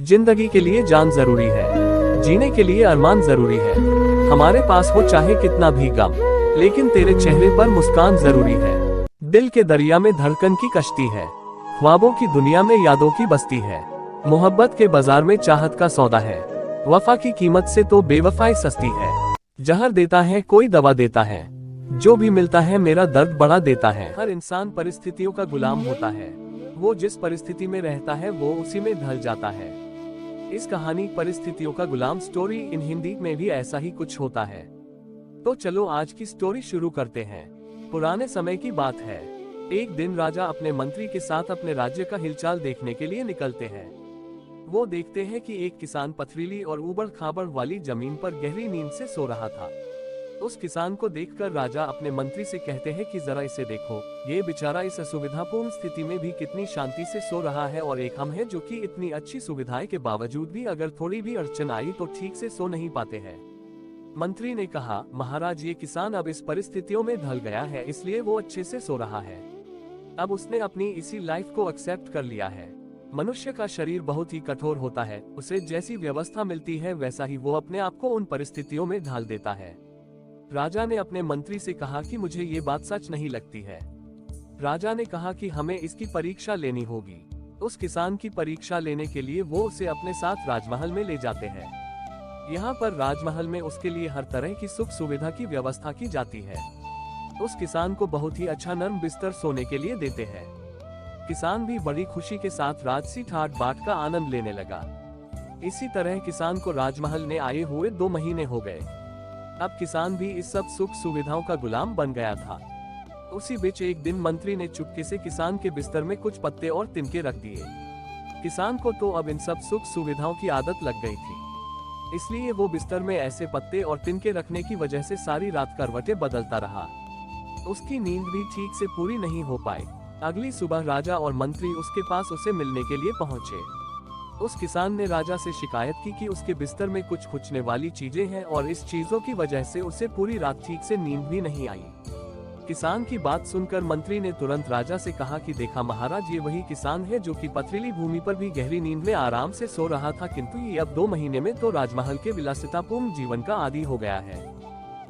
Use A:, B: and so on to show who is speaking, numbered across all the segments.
A: जिंदगी के लिए जान जरूरी है, जीने के लिए अरमान जरूरी है। हमारे पास हो चाहे कितना भी गम, लेकिन तेरे चेहरे पर मुस्कान जरूरी है। दिल के दरिया में धड़कन की कश्ती है, ख्वाबों की दुनिया में यादों की बस्ती है। मोहब्बत के बाजार में चाहत का सौदा है, वफा की कीमत से तो बेवफाई सस्ती है। जहर देता है कोई दवा देता है, जो भी मिलता है मेरा दर्द बढ़ा देता है। हर इंसान परिस्थितियों का गुलाम होता है, वो जिस परिस्थिति में रहता है वो उसी में ढल जाता है। इस कहानी परिस्थितियों का गुलाम स्टोरी इन हिंदी में भी ऐसा ही कुछ होता है। तो चलो आज की स्टोरी शुरू करते हैं। पुराने समय की बात है। एक दिन राजा अपने मंत्री के साथ अपने राज्य का हिलचाल देखने के लिए निकलते हैं। वो देखते हैं कि एक किसान पथरीली और ऊबड़ खाबड़ वाली जमीन पर गहरी नींद से सो रहा था। उस किसान को देखकर राजा अपने मंत्री से कहते हैं कि जरा इसे देखो, ये बेचारा इस असुविधापूर्ण स्थिति में भी कितनी शांति से सो रहा है, और एक हम है जो कि इतनी अच्छी सुविधाएं के बावजूद भी अगर थोड़ी भी अड़चन आई तो ठीक से सो नहीं पाते हैं। मंत्री ने कहा, महाराज, ये किसान अब इस परिस्थितियों में ढल गया है, इसलिए वो अच्छे से सो रहा है। अब उसने अपनी इसी लाइफ को एक्सेप्ट कर लिया है। मनुष्य का शरीर बहुत ही कठोर होता है, उसे जैसी व्यवस्था मिलती है वैसा ही वो अपने आप को उन परिस्थितियों में ढाल देता है। राजा ने अपने मंत्री से कहा कि मुझे ये बात सच नहीं लगती है। राजा ने कहा कि हमें इसकी परीक्षा लेनी होगी। उस किसान की परीक्षा लेने के लिए वो उसे अपने साथ राजमहल में ले जाते हैं। यहाँ पर राजमहल में उसके लिए हर तरह की सुख सुविधा की व्यवस्था की जाती है। उस किसान को बहुत ही अच्छा नर्म बिस्तर सोने के लिए देते हैं। किसान भी बड़ी खुशी के साथ राजसी ठाट बाट का आनंद लेने लगा। इसी तरह किसान को राजमहल ने आए हुए 2 महीने हो गए। अब किसान भी इस सब सुख सुविधाओं का गुलाम बन गया था। उसी बीच एक दिन मंत्री ने चुपके से किसान के बिस्तर में कुछ पत्ते और तिनके रख दिए। किसान को तो अब इन सब सुख सुविधाओं की आदत लग गई थी, इसलिए वो बिस्तर में ऐसे पत्ते और तिनके रखने की वजह से सारी रात करवटें बदलता रहा। उसकी नींद भी ठीक से पूरी नहीं हो पाई। अगली सुबह राजा और मंत्री उसके पास उसे मिलने के लिए पहुंचे। उस किसान ने राजा से शिकायत की कि उसके बिस्तर में कुछ खुचने वाली चीजें हैं और इस चीजों की वजह से उसे पूरी रात ठीक से नींद भी नहीं आई। किसान की बात सुनकर मंत्री ने तुरंत राजा से कहा कि देखा महाराज, ये वही किसान है जो कि पथरीली भूमि पर भी गहरी नींद में आराम से सो रहा था, किंतु ये अब 2 महीने में तो राजमहल के विलासितापूर्ण जीवन का आदी हो गया है।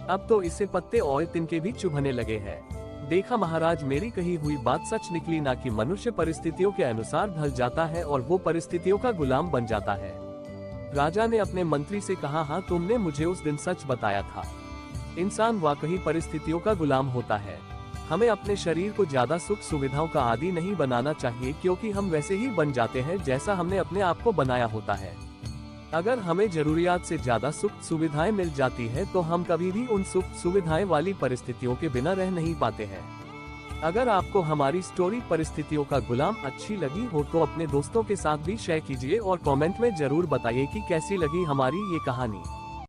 A: अब तो इसे पत्ते और तिनके भी चुभने लगे हैं। देखा महाराज, मेरी कही हुई बात सच निकली ना कि मनुष्य परिस्थितियों के अनुसार ढल जाता है और वो परिस्थितियों का गुलाम बन जाता है। राजा ने अपने मंत्री से कहा, हाँ, तुमने मुझे उस दिन सच बताया था। इंसान वाकई परिस्थितियों का गुलाम होता है। हमें अपने शरीर को ज्यादा सुख सुविधाओं का आदी नहीं बनाना चाहिए, क्योंकि हम वैसे ही बन जाते हैं जैसा हमने अपने आप को बनाया होता है। अगर हमें जरूरियात से ज्यादा सुख सुविधाएं मिल जाती है तो हम कभी भी उन सुख सुविधाएं वाली परिस्थितियों के बिना रह नहीं पाते हैं। अगर आपको हमारी स्टोरी परिस्थितियों का गुलाम अच्छी लगी हो तो अपने दोस्तों के साथ भी शेयर कीजिए और कमेंट में जरूर बताइए कि कैसी लगी हमारी ये कहानी।